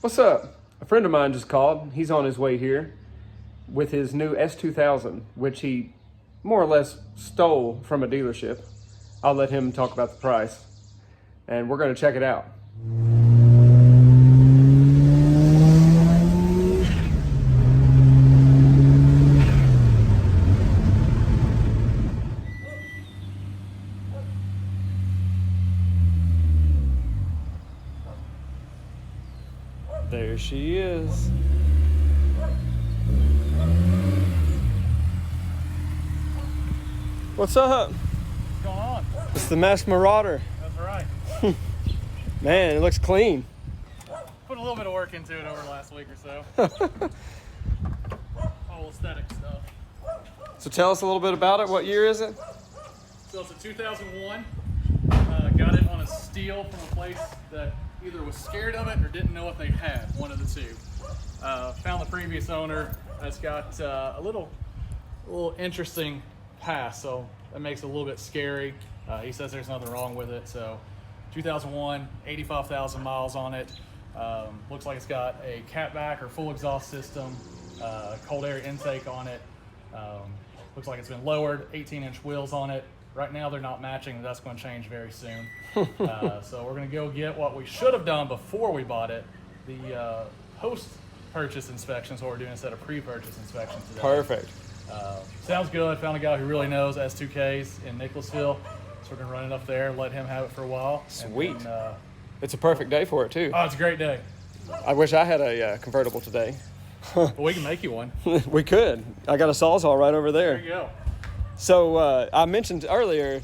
What's up? A friend of mine just called. He's on his way here with his new S2000, which he more or less stole from a dealership. I'll let him talk about the price, and we're going to check it out. There she is. What's up? What's going on? It's the Masked Marauder. That's right. Man, it looks clean. Put a little bit of work into it over the last week or so. All aesthetic stuff. So tell us a little bit about it. What year is it? So it's a 2001. Got it on a steal from a place that either was scared of it or didn't know what they had, one of the two. Found the previous owner. It's got a little interesting past, so that makes it a little bit scary. He says there's nothing wrong with it. So 2001, 85,000 miles on it. Looks like it's got a catback or full exhaust system, cold air intake on it. Looks like it's been lowered, 18-inch wheels on it. Right now they're not matching, that's going to change very soon. So we're going to go get what we should have done before we bought it, the post-purchase inspection, so we're doing instead of pre-purchase inspection today. Perfect. Sounds good. Found a guy who really knows S2Ks in Nicholasville, so we're going to run it up there, let him have it for a while. Sweet. And then, It's a perfect day for it too. oh, it's a great day. I wish I had a convertible today. Well, we can make you one. We could. I got a Sawzall right over There there. you go. So I mentioned earlier,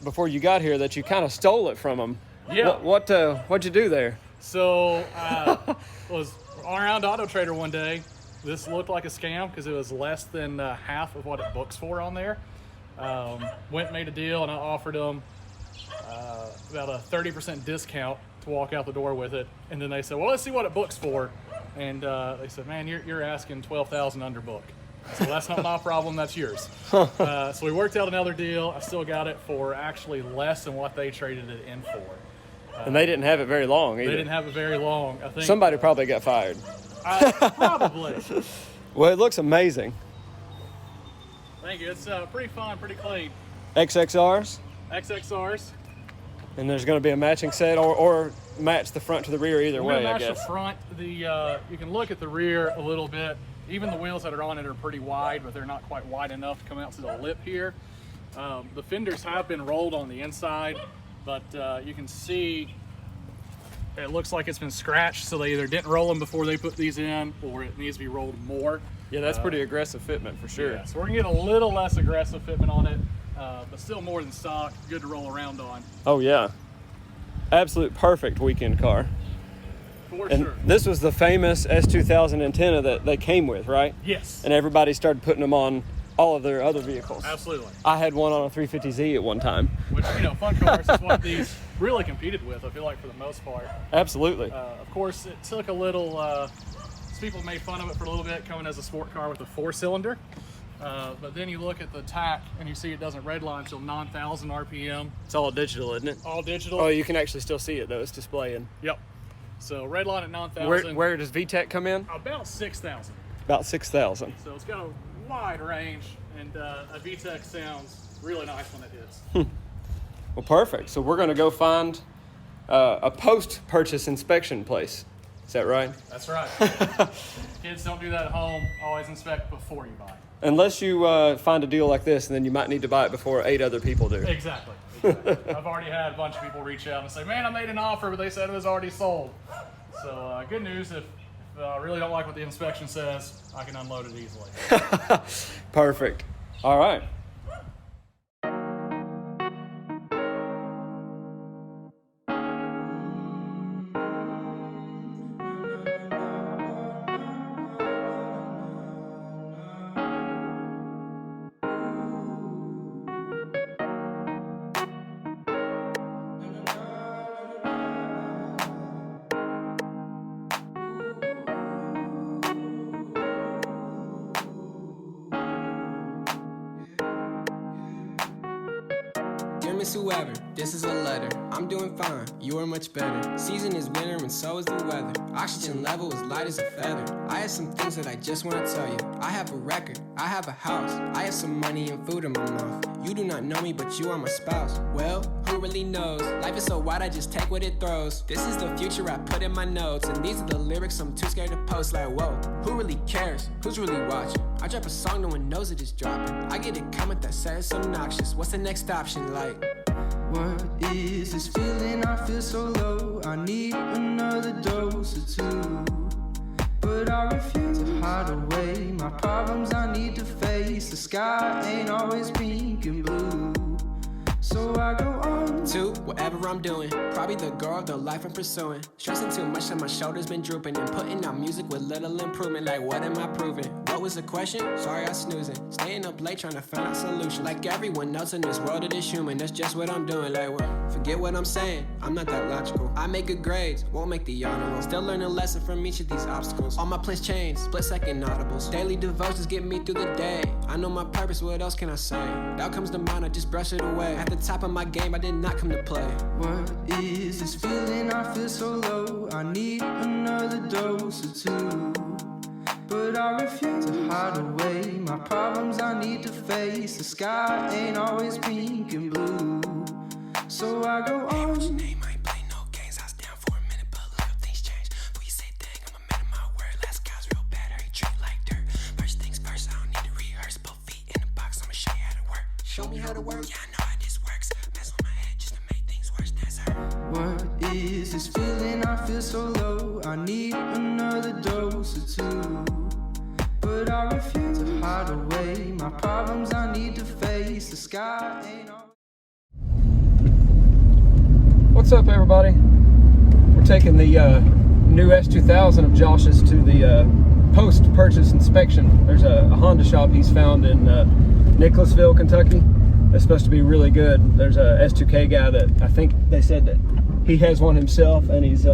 before you got here, that you kind of stole it from them. Yeah. What'd you do there? So was around autotrader one day. This looked like a scam because it was less than half of what it books for on there. Went and made a deal, and I offered them about a 30% discount to walk out the door with it. And then they said, well, let's see what it books for. And they said, man, you're asking $12,000 under book. So that's not my problem, that's yours. So we worked out another deal. I still got it for actually less than what they traded it in for. And they didn't have it very long either. They didn't have it very long. I think Somebody probably got fired. probably. Well, it looks amazing. Thank you. It's pretty fun, pretty clean. XXRs, XXRs. and there's going to be a matching set or match the front to the rear either We're way, gonna I match guess. the front. You can look at the rear a little bit. Even the wheels that are on it are pretty wide, but they're not quite wide enough to come out to the lip here. The fenders have been rolled on the inside, but you can see it looks like it's been scratched, so they either didn't roll them before they put these in, or it needs to be rolled more. Yeah, that's pretty aggressive fitment for sure. Yeah, so we're gonna get a little less aggressive fitment on it, but still more than stock, good to roll around on. Oh yeah, absolute perfect weekend car. For And sure. this was the famous S2000 antenna that they came with, right? Yes. And everybody started putting them on all of their other vehicles. Absolutely. I had one on a 350Z at one time. Which, fun cars is what these really competed with, I feel like, for the most part. Absolutely. Of course, it took a little, some people made fun of it for a little bit, coming as a sport car with a 4-cylinder. But then you look at the tack and you see it doesn't redline until 9,000 RPM. It's all digital, isn't it? All digital. Oh, you can actually still see it though. It's displaying. Yep. So redline at 9,000. Where does VTEC come in? About 6,000. About 6,000. So it's got a wide range, and a VTEC sounds really nice when it hits. Well, perfect. So we're going to go find a post-purchase inspection place. Is that right? That's right. Kids, don't do that at home. Always inspect before you buy. Unless you find a deal like this, and then you might need to buy it before 8 other people do. Exactly. I've already had a bunch of people reach out and say, man, I made an offer, but they said it was already sold. So good news, if I really don't like what the inspection says, I can unload it easily. Perfect. All right. name is whoever, this is a letter. I'm doing fine, you are much better. Season is winter and so is the weather. Oxygen level is light as a feather. I have some things that I just want to tell you. I have a record, I have a house, I have some money and food in my mouth. You do not know me, but you are my spouse. Well, who really knows? Life is so wide, I just take what it throws. This is the future I put in my notes, and these are the lyrics I'm too scared to post. Like, whoa, who really cares? Who's really watching? I drop a song, no one knows it is dropping. I get a comment that says it's obnoxious. What's the next option? Like, what is this feeling? I feel so low. I need another dose or two, but I refuse to hide away my problems I need to face. The sky ain't always pink and blue, so I go on to whatever I'm doing. Probably the girl of the life I'm pursuing. Stressing too much and my shoulders been drooping, and putting out music with little improvement. Like, what am I proving? What was the question? Sorry, I snoozing. Staying up late trying to find a solution. Like everyone else in this world, it is human. That's just what I'm doing. Like, what? Forget what I'm saying. I'm not that logical. I make good grades, won't make the honor roll. Still learn a lesson from each of these obstacles. All my plans change, split second audibles. Daily devotions get me through the day. I know my purpose, what else can I say? Doubt comes to mind, I just brush it away. At the top of my game, I did not come to play. What is this feeling? I feel so low. I need another dose or two, but I refuse to hide away my problems I need to face. The sky ain't always pink and blue, so I go on. Hey, what's your name? I ain't play no games. I was down for a minute, but look up, things change. Before you say dang, I'm a man of my word. Last guy's real bad, hurry treat like dirt. First things first, I don't need to rehearse. Both feet in the box, I'ma show you how to work. Show me how to work? Yeah, I know how this works. Mess with my head just to make things worse, that's her. What is this feeling? I feel so low. I need another dose or two, but I refuse to hide away my problems I need to face. The sky ain't all. What's up, everybody? We're taking the new S2000 of Josh's to the post-purchase inspection. There's a Honda shop he's found in Nicholasville, Kentucky. That's supposed to be really good. There's a S2K guy that I think they said that he has one himself, and he's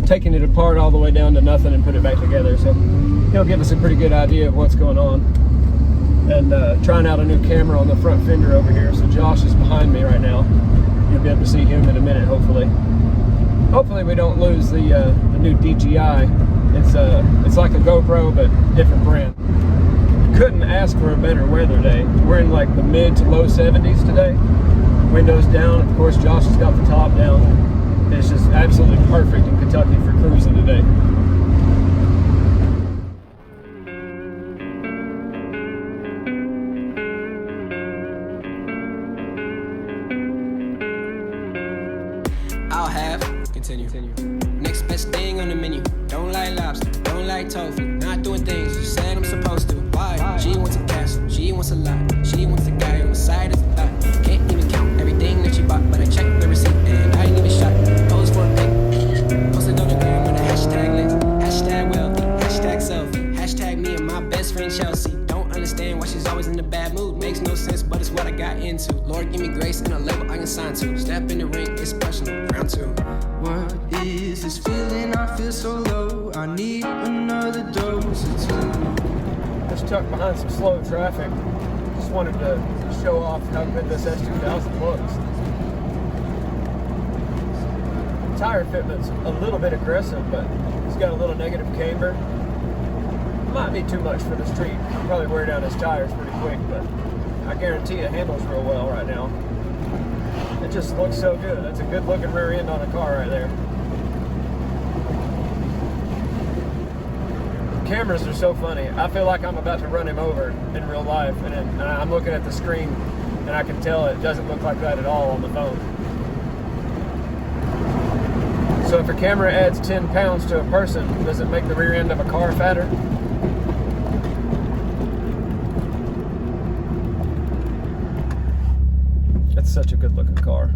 taking it apart all the way down to nothing and put it back together. So he'll give us a pretty good idea of what's going on. And trying out a new camera on the front fender over here. So Josh is behind me right now. You'll be able to see him in a minute, hopefully. Hopefully we don't lose the new DJI. It's like a GoPro, but different brand. Couldn't ask for a better weather day. We're in like the mid to low 70s today. Windows down. Of course, Josh has got the top down. It's just absolutely perfect in Kentucky for cruising today. I'll have, continue. Next best thing on the menu. Don't like lobster, don't like tofu. Not doing things you said I'm supposed to. Why? She wants a castle, she wants a lot. She wants a guy on the side of the lot. Can't even count everything that she bought, but I checked the receipt and I ain't even shot. Pose for a pic, posted on the gram with a hashtag list. Hashtag wealthy, hashtag selfie. Hashtag me and my best friend Chelsea. Don't understand why she's always in a bad mood. Makes no sense, but it's what I got into. Lord, give me grace and a label I can sign to. Step in the ring, it's personal, round two. What is this feeling? I feel so low. I need another dose or two. Just tucked behind some slow traffic. Just wanted to show off how good this S2000 looks. Tire fitment's a little bit aggressive, but it's got a little negative camber. Might be too much for the street. Probably wear down his tires pretty quick, but I guarantee it handles real well right now. It just looks so good. That's a good looking rear end on a car right there. Cameras are so funny. I feel like I'm about to run him over in real life, and I'm looking at the screen and I can tell it doesn't look like that at all on the phone. So if a camera adds 10 pounds to a person, does it make the rear end of a car fatter? That's such a good looking car.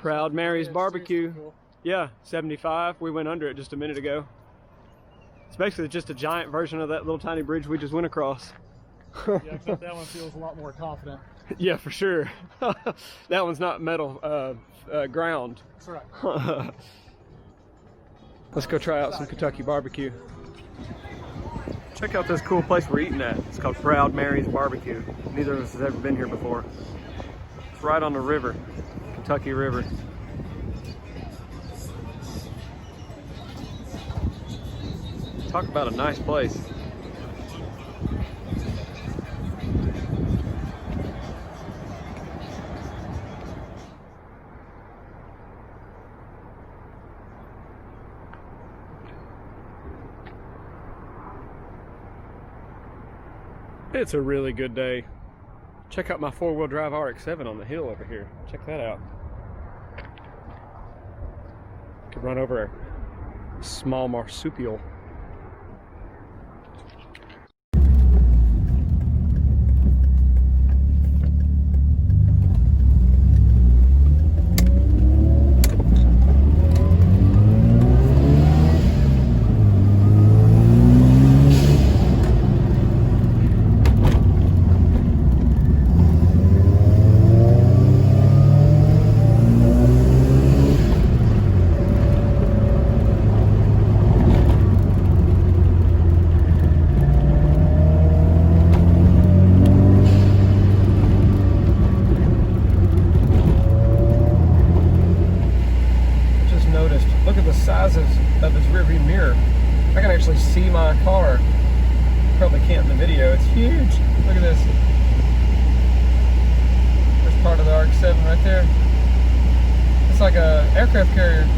Proud Mary's Yeah, barbecue. seriously cool. Yeah, 75. We went under it just a minute ago. It's basically just a giant version of that little tiny bridge we just went across. Yeah, except that one feels a lot more confident. Yeah, for sure. That one's not metal, ground. That's right. Let's go try out some Kentucky barbecue. Check out this cool place we're eating at. It's called Proud Mary's Barbecue. Neither of us has ever been here before. It's right on the river, Kentucky River. Talk about a nice place. It's a really good day. Check out my four-wheel drive RX-7 on the hill over here. Check that out. Could run over a small marsupial. Look at the sizes of this rearview mirror. I can actually see my car. Probably can't in the video. It's huge. Look at this. There's part of the RX-7 right there. It's like a aircraft carrier.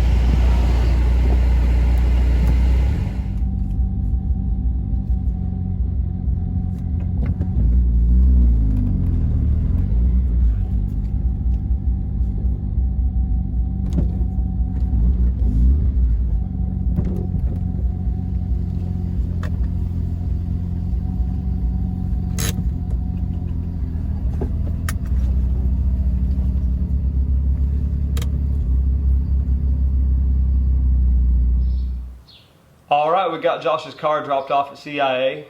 All right, we got Josh's car dropped off at CIA.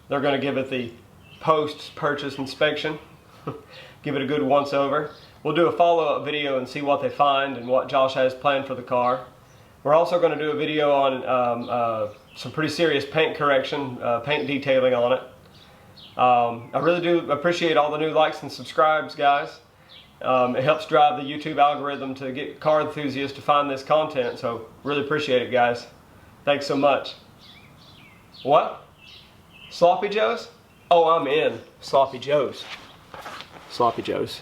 They're going to give it the post-purchase inspection, give it a good once-over. We'll do a follow-up video and see what they find and what Josh has planned for the car. We're also going to do a video on some pretty serious paint correction, paint detailing on it. I really do appreciate all the new likes and subscribes, guys. It helps drive the YouTube algorithm to get car enthusiasts to find this content, so really appreciate it, guys. Thanks so much. What? Sloppy Joe's? Oh, I'm in. Sloppy Joe's. Sloppy Joe's.